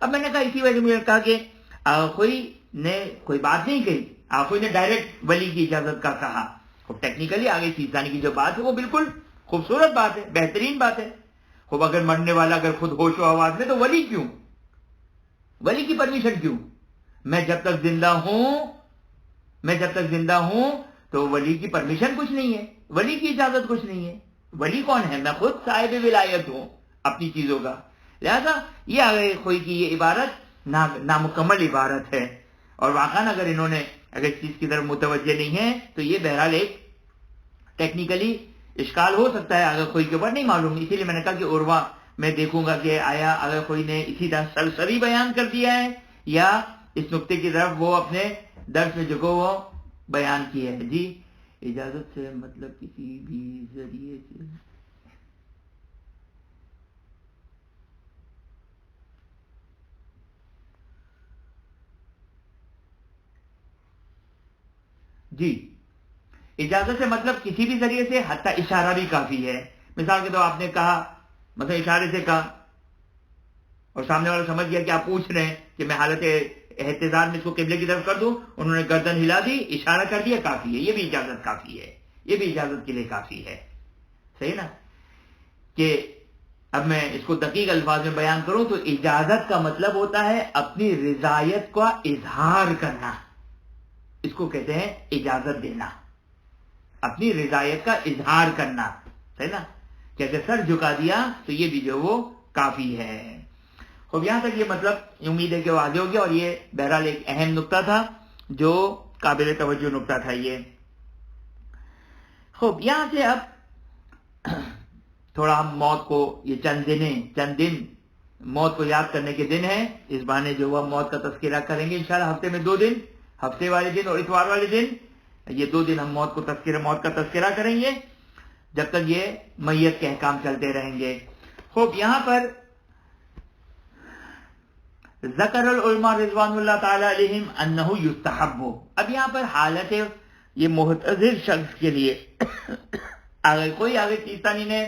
اب میں نے کہا اسی وجہ سے مجھے کہا کہ کوئی نے کوئی بات نہیں کہی، کوئی نے ڈائریکٹ ولی کی اجازت کا کہا. ٹیکنیکلی آگے سیستانی کی جو بات ہے وہ بالکل خوبصورت بات ہے، بہترین بات ہے. خوب اگر مرنے والا اگر خود ہوش و حواس میں تو ولی کیوں، ولی کی پرمیشن کیوں؟ میں جب تک زندہ ہوں تو ولی کی پرمیشن کچھ نہیں ہے، ولی کی اجازت کچھ نہیں ہے. ولی کون ہے؟ میں خود صاحب ولایت ہوں اپنی چیزوں کا. لہذا یہ آگے کوئی کی یہ عبارت نامکمل عبارت ہے، اور واقعاً اگر انہوں نے اگر اس چیز کی طرف متوجہ نہیں ہے تو یہ بہرحال ایک ٹیکنیکلی اشکال ہو سکتا ہے. اگر کوئی کے اوپر نہیں معلوم، اسی لیے میں نے کہا کہ عروا میں دیکھوں گا کہ آیا اگر کوئی نے اسی طرح سرسری بیان کر دیا ہے یا اس نقطے کی طرف وہ اپنے درس میں جو وہ بیان کیا ہے. جی اجازت سے مطلب کسی بھی ذریعے سے جی اجازت سے مطلب کسی بھی ذریعے سے، حتیٰ اشارہ بھی کافی ہے. مثال کے طور آپ نے کہا مثلا اشارے سے کہا اور سامنے والا سمجھ گیا کہ آپ پوچھ رہے ہیں کہ میں حالت احتضار میں اس کو قبلے کی طرف کر دوں، انہوں نے گردن ہلا دی، اشارہ کر دیا، کافی ہے. یہ بھی اجازت کافی ہے، یہ بھی اجازت کے لیے کافی ہے. صحیح نا؟ کہ اب میں اس کو دقیق الفاظ میں بیان کروں تو اجازت کا مطلب ہوتا ہے اپنی رضایت کا اظہار کرنا. اس کو کہتے ہیں اجازت دینا، اپنی رضایت کا اظہار کرنا. صحیح نا؟ جیسے سر جھکا دیا تو یہ بھی جو وہ کافی ہے. خوب یہاں تک یہ مطلب امید ہے کہ واضح ہو گیا، اور یہ بہرحال ایک اہم نقطہ تھا جو قابل توجہ نقطہ تھا یہ. خوب یہاں سے اب تھوڑا ہم موت کو، یہ چند دن موت کو یاد کرنے کے دن ہیں، اس بہانے جو وہ موت کا تذکرہ کریں گے انشاءاللہ. ہفتے میں 2 دن، ہفتے والے دن اور اتوار والے دن، یہ 2 دن ہم موت کا تذکرہ کریں گے جب تک یہ میت کے احکام چلتے رہیں گے. خوب یہاں پر ذکر العلماء رضوان اللہ تعالی علیہم انہ یستحب. اب یہاں پر حالت یہ محتضر شخص کے لیے آگے سیستانی نے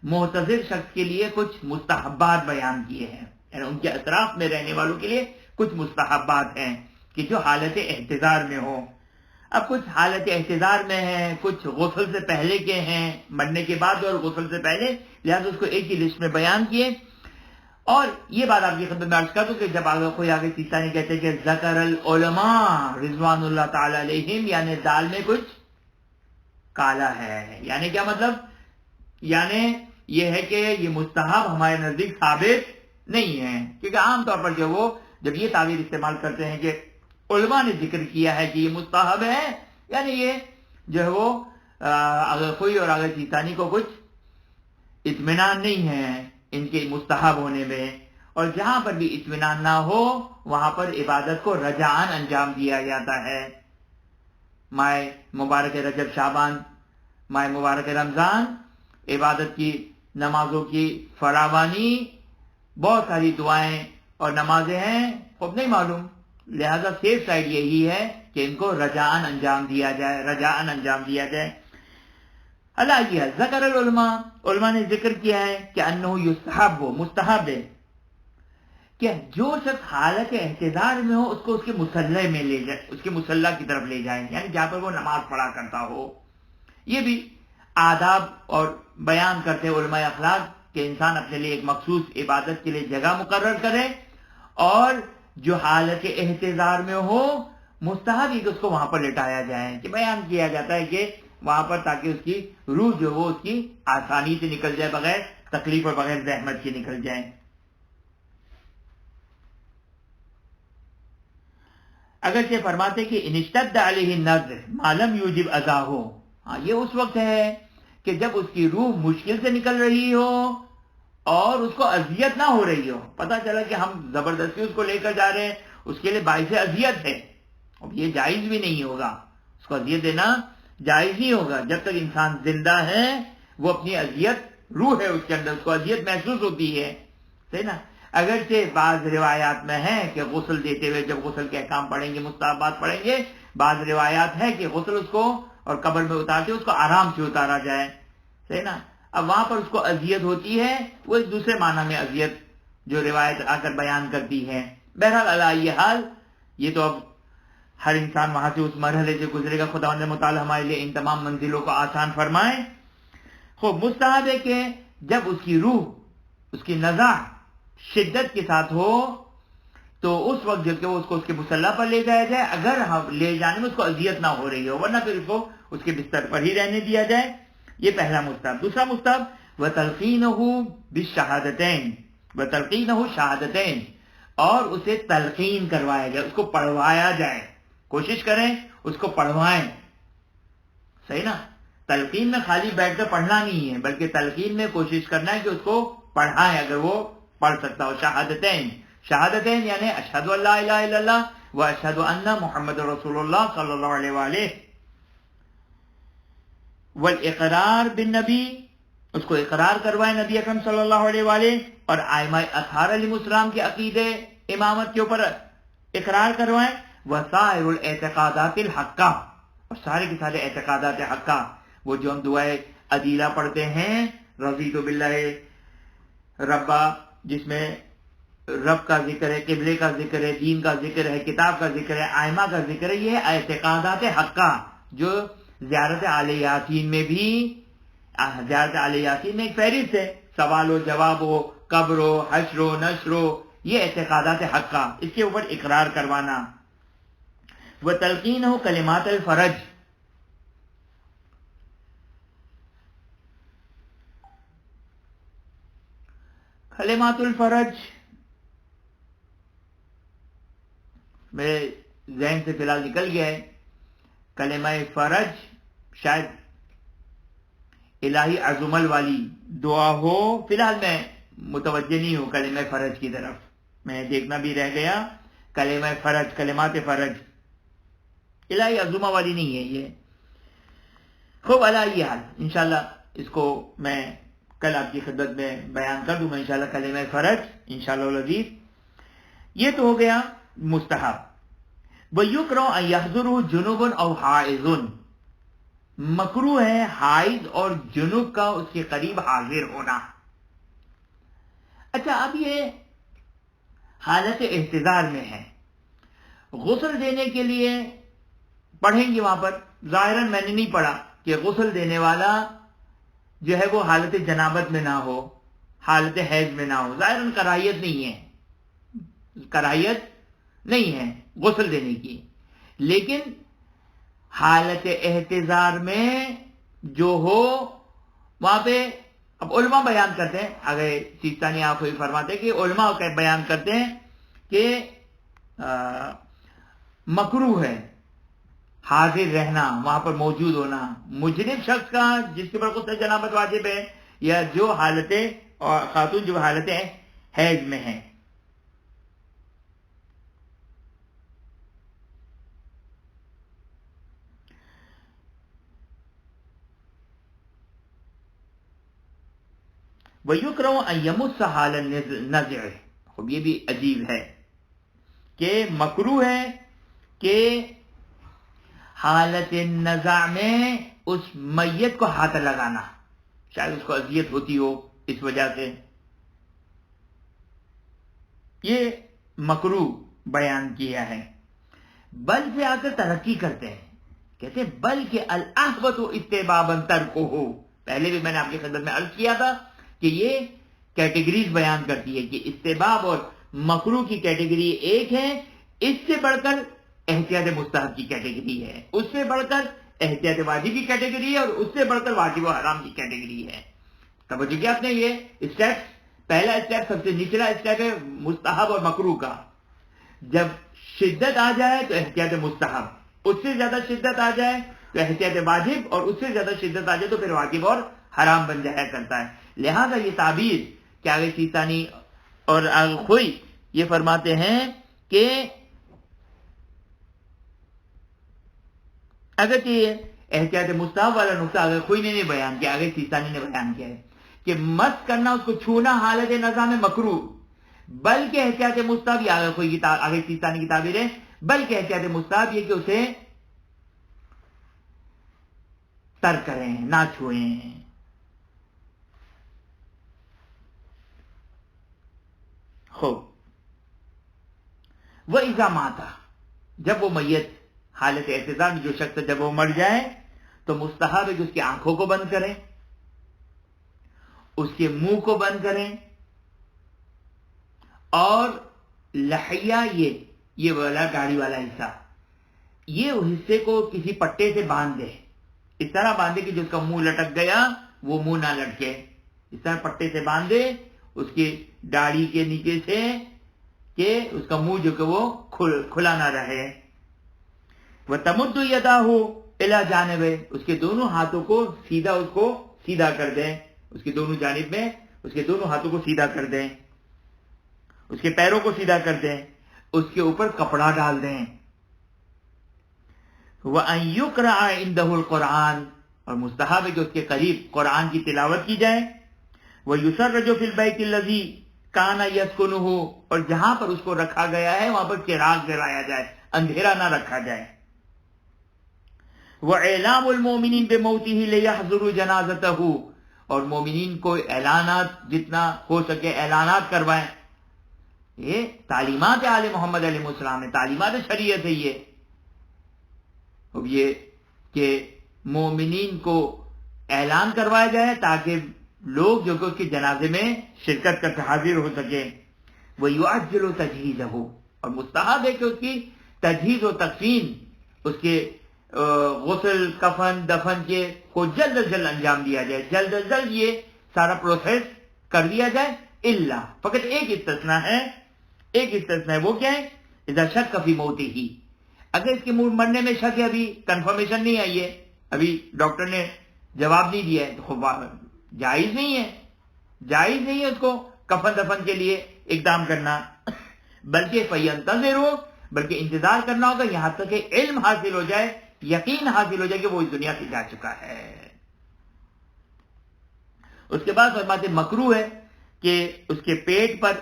محتضر شخص کے لیے کچھ مستحبات بیان کیے ہیں، یعنی ان کے اطراف میں رہنے والوں کے لیے کچھ مستحبات ہیں کہ جو حالت احتضار میں ہو. اب کچھ حالت احتضار میں ہیں، کچھ غسل سے پہلے کے ہیں، مرنے کے بعد اور غسل سے پہلے، لہذا اس کو ایک ہی لسٹ میں بیان کیے. اور یہ بات آپ کی خدمت میں عرض کر دوں کہ جب آگے سیستانی کہتے ہیں کہ ذکر العلماء رضوان اللہ تعالی علیہم، یعنی دال میں کچھ کالا ہے. یعنی کیا مطلب؟ یعنی یہ ہے کہ یہ مستحب ہمارے نزدیک ثابت نہیں ہے، کیونکہ عام طور پر جو وہ جب یہ تعبیر استعمال کرتے ہیں کہ علماء نے ذکر کیا ہے کہ یہ مستحب ہے، یعنی یہ جو ہے وہ اگر کوئی اور اگر سیستانی کو کچھ اطمینان نہیں ہے ان کے مستحب ہونے میں، اور جہاں پر بھی اطمینان نہ ہو وہاں پر عبادت کو رجعان انجام دیا جاتا ہے. ماہ مبارک رجب شعبان، ماہ مبارک رمضان، عبادت کی، نمازوں کی فراوانی، بہت ساری دعائیں اور نمازیں ہیں خوب نہیں معلوم، لہذا سیف سائڈ یہی ہے کہ ان کو رجاءً انجام دیا جائے. اللہ یہ ذکر العلماء، علماء نے ذکر کیا ہے کہ انہ یستحب، مستحب ہے کہ جو شخص حالت احتضار میں ہو اس کو اس کے مصلی میں لے جائے، اس کے مصلی کی طرف لے جائے، یعنی جہاں پر وہ نماز پڑھا کرتا ہو. یہ بھی آداب اور بیان کرتے علماء اخلاق کہ انسان اپنے لیے ایک مخصوص عبادت کے لیے جگہ مقرر کرے، اور جو حالت احتضار میں ہو مستحب ہی کہ اس کو وہاں پر لٹایا جائے، کہ بیان کیا جاتا ہے کہ وہاں پر تاکہ اس کی روح جو وہ اس کی آسانی سے نکل جائے، بغیر تکلیف اور بغیر زحمت کے نکل جائے. اگرچہ فرماتے کہ ان اشتد علیہ النذر ما لم یوجب اذاہ، یہ اس وقت ہے کہ جب اس کی روح مشکل سے نکل رہی ہو اور اس کو اذیت نہ ہو رہی ہو. پتہ چلا کہ ہم زبردستی اس کو لے کر جا رہے ہیں، اس کے لیے باعث اذیت ہے، اب یہ جائز بھی نہیں ہوگا، اس کو اذیت دینا جائز نہیں ہوگا. جب تک انسان زندہ ہے وہ اپنی اذیت، روح ہے اس کے اندر، اس کو اذیت محسوس ہوتی ہے، صحیح نا. اگرچہ بعض روایات میں ہے کہ غسل دیتے ہوئے جب غسل کے احکام پڑھیں گے، مستحبات پڑھیں گے، بعض روایات ہے کہ غسل اس کو اور قبر میں اتارتے اس کو آرام سے اتارا جائے، صحیح نا. اب وہاں پر اس کو اذیت ہوتی ہے، وہ ایک دوسرے معنی میں اذیت جو روایت آ کر بیان کرتی ہے. بہرحال علی یہ حال، یہ تو اب ہر انسان وہاں سے اس مرحلے سے گزرے گا. خداوند متعال ہمارے لیے ان تمام منزلوں کو آسان فرمائے. خوب مستحب ہے کہ جب اس کی روح، اس کی نزع شدت کے ساتھ ہو تو اس وقت جب کہ وہ اس کو اس کے مصلی پر لے جایا جائے، اگر لے جانے میں اس کو اذیت نہ ہو رہی ہو، ورنہ پھر اس کو اس کے بستر پر ہی رہنے دیا جائے. یہ پہلا مستحب. دوسرا مستحب وَتَلْقِينُهُ بِالشَّهَادَتَيْن، وَتَلْقِينُهُ شَهَادَتَيْن، اور اسے تلقین کروایا جائے، اس کو پڑھوایا جائے. کوشش کریں اس کو پڑھوائیں، صحیح نا. تلقین میں خالی بیٹھ کر پڑھنا نہیں ہے، بلکہ تلقین میں کوشش کرنا ہے کہ اس کو پڑھائیں اگر وہ پڑھ سکتا ہو. شہادتین، شہادتین یعنی اشہد ان لا الہ الا اللہ و اشہد ان محمد رسول اللہ صلی اللہ علیہ وآلہ. والاقرار بالنبی، اس کو اقرار کروائے نبی اکرم صلی اللہ علیہ وآلہ، اور ائمہ اطہار علیہ السلام کے عقیدے امامت کے اوپر اقرار کروائیں. وسائر الاعتقادات الحقہ، اور سارے کے سارے اعتقادات حقہ، وہ جو ہم دعائے عدیلہ پڑھتے ہیں، رضیت باللہ ربا، جس میں رب کا ذکر ہے، قبلے کا ذکر ہے، دین کا ذکر ہے، کتاب کا ذکر ہے، ائمہ کا ذکر ہے، یہ اعتقادات حقہ جو زیارت آل یاسین میں بھی، زیارت آل یاسین میں ایک فہرست ہے، سوال و جواب و قبر و حشر و نشر و، یہ اعتقادات حقہ، اس کے اوپر اقرار کروانا. وتلقینہ کلمات الفرج، کلمات الفرج میرے ذہن سے فی الحال نکل گیا ہے. کلمہ فرج شاید الہی عظمل والی دعا ہو، فی الحال میں متوجہ نہیں ہوں کلمہ فرج کی طرف، میں دیکھنا بھی رہ گیا. کلمہ فرج، کلمات فرج الہی عظمہ والی نہیں ہے یہ. خوب علی حال انشاءاللہ اس کو میں کل آپ کی خدمت میں بیان کر دوں گا انشاءاللہ. کلمہ فرج انشاءاللہ العزیز. یہ تو ہو گیا مستحب. وَيُكْرَهُ أَن يَحْضُرَهُ جُنُوبٌ أَوْ حَائِضٌ، مکروہ ہے حائض اور جنوب کا اس کے قریب حاضر ہونا. اچھا اب یہ حالت احتضار میں ہے، غسل دینے کے لیے پڑھیں گے وہاں پر. ظاہراً میں نے نہیں پڑھا کہ غسل دینے والا جو ہے وہ حالت جنابت میں نہ ہو، حالت حیض میں نہ ہو. ظاہراً کراہیت نہیں ہے، کراہیت نہیں ہے غسل دینے کی، لیکن حالت احتضار میں جو ہو وہاں پہ اب علماء بیان کرتے ہیں، اگر سیستانی آپ کوئی فرماتے ہیں کہ علماء بیان کرتے ہیں کہ مکروہ ہے حاضر رہنا، وہاں پر موجود ہونا. مجرم شخص کا جس کے پر غسل جنابت واجب ہے، یا جو حالتیں اور خاتون جو حالتیں حیض میں ہیں. وَيُكْرَهُ أَن يَمُسَّ حَالَ النَّزْعِ، اب یہ بھی عجیب ہے کہ مکروہ ہے کہ حالت نزاع میں اس میت کو ہاتھ لگانا، شاید اس کو اذیت ہوتی ہو اس وجہ سے، یہ مکروہ بیان کیا ہے۔ بل سے آ کر ترقی کرتے ہیں، کہتے ہیں بلکہ الاحوط اتباعا ترکہ، پہلے بھی میں نے آپ کی خدمت میں عرض کیا تھا کہ یہ کیٹیگریز بیان کرتی ہے کہ استحباب اور مکروہ کی کیٹیگری ایک ہے، اس سے بڑھ کر احتیاط مستحب کی کیٹیگری ہے، اس سے بڑھ کر احتیاط واجب کی کیٹیگری ہے، اور اس سے بڑھ کر واجب و حرام کی کیٹیگری ہے۔ توجہ کیا آپ نے، یہ اسٹیپ، پہلا اسٹیپ سب سے نچلا اسٹیپ ہے مستحب اور مکروہ کا، جب شدت آ جائے تو احتیاط مستحب، اس سے زیادہ شدت آ جائے تو احتیاط واجب، اور اس سے زیادہ شدت آ جائے تو پھر واجب اور حرام بن جایا کرتا ہے۔ لہذا یہ تعبیر کہ آگے سیستانی اور آگے خوئی یہ فرماتے ہیں کہ اگرچہ یہ احتیاط مستحب والا نقطہ آگے خوئی نے نہیں بیان کیا، آگے سیستانی نے بیان کیا ہے کہ مس کرنا، اس کو چھونا حالت نزاع میں مکروہ، بلکہ احتیاط مستحب، یہ آگے خوئی کی آگے سیستانی کی تعبیر ہے، بلکہ احتیاط مستحب یہ کہ اسے ترک کریں، نہ چھوئیں۔ خوب، وَإِذَا مَاتَ، جب وہ میت حالت اعتزال میں جو شخص جب وہ مر جائے تو مستحب ہے کہ اس کی آنکھوں کو بند کریں، اس کے منہ کو بند کریں، اور لحیہ یہ والا داڑھی والا حصہ، یہ حصے کو کسی پٹے سے باندھ دے، اس طرح باندھے کہ جو اس کا منہ لٹک گیا وہ منہ نہ لٹکے، اس طرح پٹے سے باندھے اس کی داڑھی کے نیچے سے کہ اس کا منہ جو کہ وہ کھلا نہ رہے۔ وَتَمُدُّ يَدَاهُ إِلَى جَانِبَيْهِ، اس کے دونوں ہاتھوں کو سیدھا کر دیں، اس کی دونوں جانب میں اس کے دونوں ہاتھوں کو سیدھا کر دیں، اس کے پیروں کو سیدھا کر دیں، اس کے اوپر کپڑا ڈال دیں۔ وَأَن يُقْرَأَ عِندَهُ الْقُرْآنُ، اور مستحب ہے کہ اس کے قریب قرآن کی تلاوت کی جائے۔ وَيُسَرَّجُ فِي الْبَيْتِ الَّذِي كَانَ يَسْكُنُهُ، اور جہاں پر اس کو رکھا گیا ہے وہاں پر چراغ جلایا جائے، اندھیرا نہ رکھا جائے۔ وَإِعْلَامُ الْمُؤْمِنِينَ بِمَوْتِهِ لِيَحْضُرُوا جَنَازَتَهُ، اور مومنین کو اعلانات جتنا ہو سکے اعلانات کروائیں، یہ تعلیمات آل محمد علیہ السلام ہے، تعلیمات شریعت ہے یہ، اب یہ کہ مومنین کو اعلان کروایا جائے تاکہ لوگ جو کہ اس کے جنازے میں شرکت کر کے حاضر ہو سکے۔ وَيُعَجِّلُ تَجْهِيزَهُ، اور مستحب ہے کہ اس کی تجہیز و تکفین، اس کے غسل، کفن، دفن کے کو جلد از جلد انجام دیا جائے، جلد از جلد یہ سارا پروسیس کر دیا جائے۔ الا، فقط ایک استثناء ہے، وہ کیا ہے؟ اذا شک فی موتہ، اگر اس کے مرنے میں شک ہے، ابھی کنفرمیشن نہیں آئی ہے، ابھی ڈاکٹر نے جواب نہیں دیا ہے، تو جائز نہیں ہے اس کو کفن دفن کے لیے اقدام کرنا، بلکہ فینتظروا، بلکہ انتظار کرنا ہوگا یہاں تک کہ علم حاصل ہو جائے، یقین حاصل ہو جائے کہ وہ اس دنیا سے جا چکا ہے۔ اس کے بعد فرماتے مکروہ ہے کہ اس کے پیٹ پر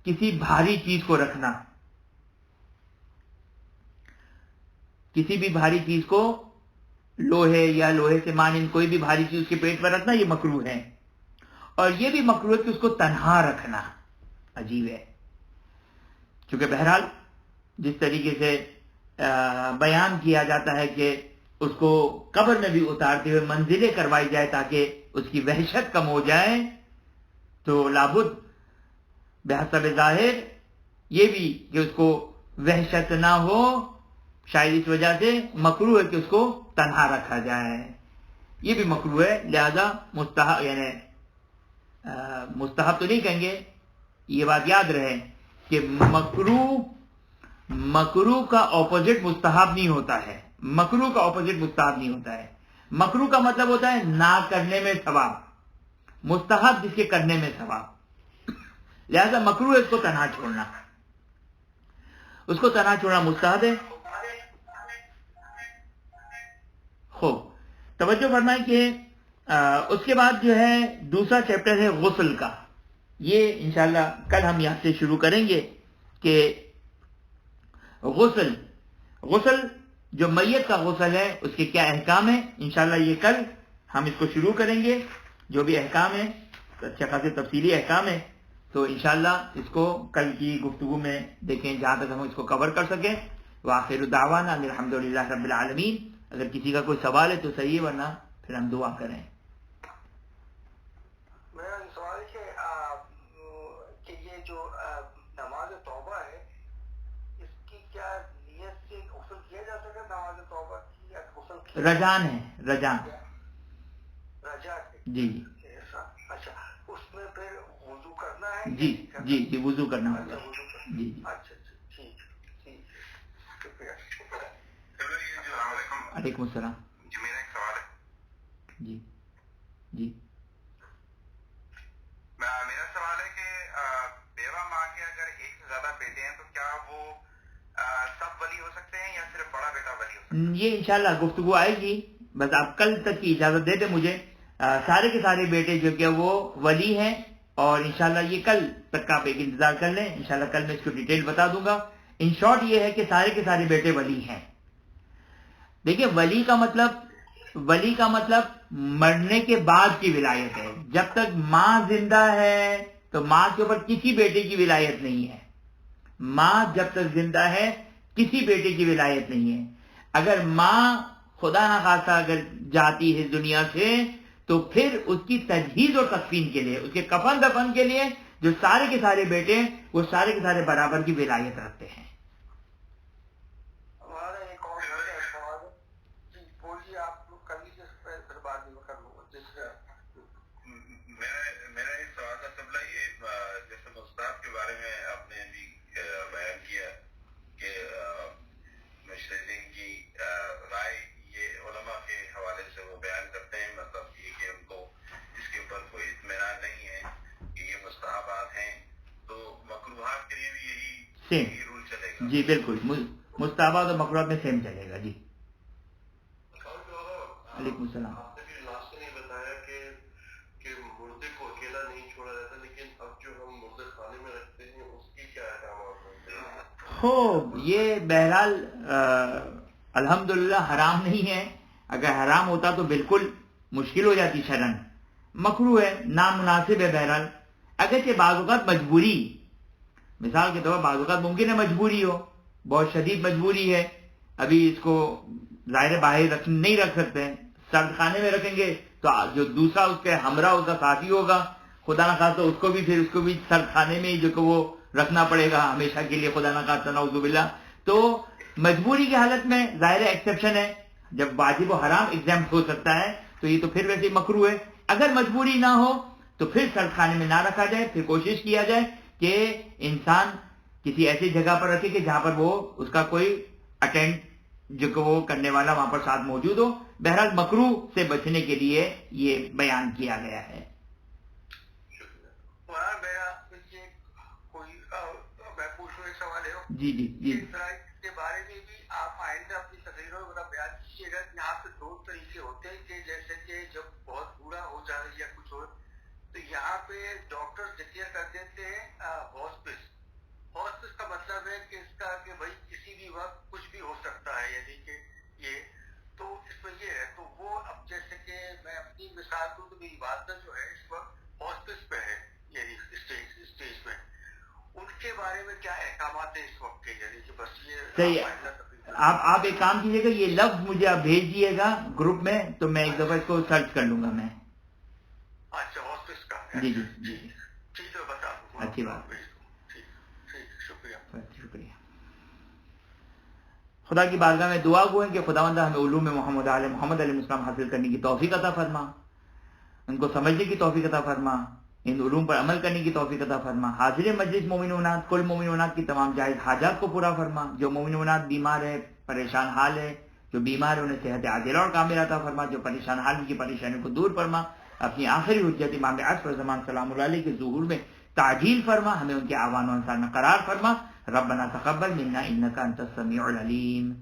کسی بھاری چیز کو رکھنا، کسی بھی بھاری چیز کو، لوہے یا لوہے سے مانند کوئی بھی بھاری چیز اس کے پیٹ پر رکھنا، یہ مکروہ ہے۔ اور یہ بھی مکروہ ہے کہ اس کو تنہا رکھنا، عجیب ہے، کیونکہ بہرحال جس طریقے سے بیان کیا جاتا ہے کہ اس کو قبر میں بھی اتارتے ہوئے منزلیں کروائی جائے تاکہ اس کی وحشت کم ہو جائے، تو لابد بحسب ظاہر یہ بھی کہ اس کو وحشت نہ ہو، شاید اس وجہ سے مکروہ ہے کہ اس کو تنہا رکھا جائے، یہ بھی مکروہ ہے۔ لہذا مستحب، یعنی مستحب تو نہیں کہیں گے، یہ بات یاد رہے کہ مکروہ کا اپوزٹ مستحب نہیں ہوتا ہے، مکروہ کا اپوزٹ مستحب نہیں ہوتا ہے۔ مکروہ کا مطلب ہوتا ہے نہ کرنے میں ثواب، مستحب جس کے کرنے میں ثواب، لہذا مکروہ اس کو تنہا چھوڑنا، مستحب ہے۔ خوب توجہ فرمائیں کہ اس کے بعد جو ہے دوسرا چیپٹر ہے غسل کا، یہ انشاءاللہ کل ہم یہاں سے شروع کریں گے کہ غسل جو میت کا غسل ہے اس کے کیا احکام ہیں. انشاءاللہ یہ کل ہم اس کو شروع کریں گے. جو بھی احکام ہیں اچھا خاصے تفصیلی احکام ہیں تو انشاءاللہ اس کو کل کی گفتگو میں دیکھیں جہاں تک ہم اس کو کور کر سکیں. وآخر دعوانا الحمدللہ رب العالمین. اگر کسی کا کوئی سوال ہے تو صحیح ہے ورنہ پھر ہم دعا کریں. میرا سوال ہے کہ یہ جو نماز توبہ ہے اس کی کیا نیت سے غسل کیا جا سکتا ہے؟ نماز توبہ کی یا غسل رجان ہے رجا جی اچھا اس میں پھر وضو کرنا ہے جی وضو کرنا ہوگا جی اچھا ٹھیک شکریہ. علیکم السلام. جی میرا ایک سوال ہے. جی میرا سوال ہے کہ بیوہ ماں کے اگر ایک سے زیادہ بیٹے ہیں تو کیا وہ سب ولی ہو سکتے ہیں یا صرف بڑا بیٹا ولی ہو سکتا ہے؟ یہ انشاءاللہ گفتگو آئے گی. بس آپ کل تک کی اجازت دے دیں مجھے. سارے کے سارے بیٹے جو کہ وہ ولی ہیں اور انشاءاللہ یہ کل تک کا آپ ایک انتظار کر لیں. انشاءاللہ کل میں اس کو ڈیٹیل بتا دوں گا. ان شارٹ یہ ہے کہ سارے کے سارے بیٹے ولی ہیں. دیکھیں ولی کا مطلب مرنے کے بعد کی ولایت ہے. جب تک ماں زندہ ہے تو ماں کے اوپر کسی بیٹے کی ولایت نہیں ہے. ماں جب تک زندہ ہے کسی بیٹے کی ولایت نہیں ہے. اگر ماں خدا نخواستہ اگر جاتی ہے دنیا سے تو پھر اس کی تجہیز اور تکفین کے لیے اس کے کفن دفن کے لیے جو سارے کے سارے بیٹے وہ سارے کے سارے برابر کی ولایت رکھتے ہیں. میرا ایک سوال تھا قبلہ یہ جیسے مستحب کے بارے میں آپ نے ابھی بیان کیا کہ مشرقین کی رائے یہ علماء کے حوالے سے وہ بیان کرتے ہیں مطلب یہ کہ ان کو اس کے اوپر کوئی اطمینان نہیں ہے کہ یہ مستحبات ہیں تو مکروہات کے لیے بھی یہی رول چلے گا. جی بالکل مستحبات اور مکروہات میں سیم چلے گا. جی علیکم السلام. یہ بہرحال الحمدللہ حرام نہیں ہے. اگر حرام ہوتا تو بالکل مشکل ہو جاتی شرعن. مکروہ ہے نامناسب ہے. بہرحال اگرچہ بعض اوقات مجبوری مثال کے طور پر بعض اوقات ممکن ہے مجبوری ہو بہت شدید مجبوری ہے. ابھی اس کو ظاہر باہر نہیں رکھ سکتے سرد خانے میں رکھیں گے تو جو دوسرا اس کے ہمراہ اس کا ساتھی ہوگا خدا نخواستہ اس کو بھی سرد خانے میں جو کہ وہ رکھنا پڑے گا ہمیشہ کے لیے خدا نخواستہ نعوذ باللہ. تو مجبوری کی حالت میں ظاہر ایکسیپشن ہے. جب واجب و حرام ایگزیمپٹ ہو سکتا ہے تو یہ تو پھر ویسے مکروہ ہے. اگر مجبوری نہ ہو تو پھر سرد خانے میں نہ رکھا جائے. پھر کوشش کیا جائے کہ انسان کسی ایسی جگہ پر رکھے کہ جہاں پر وہ اس کا کوئی اٹینڈ جو کہ وہ کرنے والا وہاں پر ساتھ موجود ہو. بہرحال مکروہ سے بچنے کے لیے یہ بیان کیا گیا ہے. جی کے بارے میں بھی آپ آئندہ اپنی تقریروں میں بیان کیجیے گا. یہاں پہ دو طریقے ہوتے ہیں کہ جیسے کہ جب بہت بوڑھا ہو جائے یا کچھ ہو تو یہاں پہ ڈاکٹر ڈکلیئر کر دیتے ہیں ہاسپس کا مطلب ہے کہ اس کا کہ بھائی کسی بھی وقت کچھ بھی ہو سکتا ہے. یعنی کہ یہ تو اس میں یہ ہے تو وہ اب جیسے کہ میں اپنی مثال دوں تو میری والدہ جو ہے اس وقت ہاسپس پہ ہے یعنی اسٹیج میں ان کے بارے میں کیا احکامات ہیں اس وقت کے. یعنی کہ بس یہ صحیح. آپ ایک کام کیجیے گا یہ لفظ مجھے آپ بھیج دیے گا گروپ میں تو میں ایک دفعہ اس کو سرچ کر لوں گا میں. اچھا ہاسپس کا جی ٹھیک ہے بتا دوں. اچھی بات. شکریہ. خدا کی بارگاہ میں دعا گو ہے کہ خداوند ہمیں علوم محمد علیہ السلام حاصل کرنے کی توفیق عطا فرما. ان کو سمجھنے کی توفیق عطا فرما. ان علوم پر عمل کرنے کی توفیق عطا فرما. حاضر مجلس مومنات کل مومنات کی تمام جائز حاجات کو پورا فرما. جو مومنات بیمار ہے پریشان حال ہے جو بیمار ہے انہیں صحت عاجلہ اور کاملہ عطا فرما. جو پریشان حال ان کی پریشانیوں کو دور فرما. اپنی آخری حجت امام عصر زمان سلام اللہ علیہ کے ظہور میں تعجیل فرما. ہمیں ان کے آوان و انصار میں قرار فرما. ربنا تقبل منا انک انت السمیع العلیم.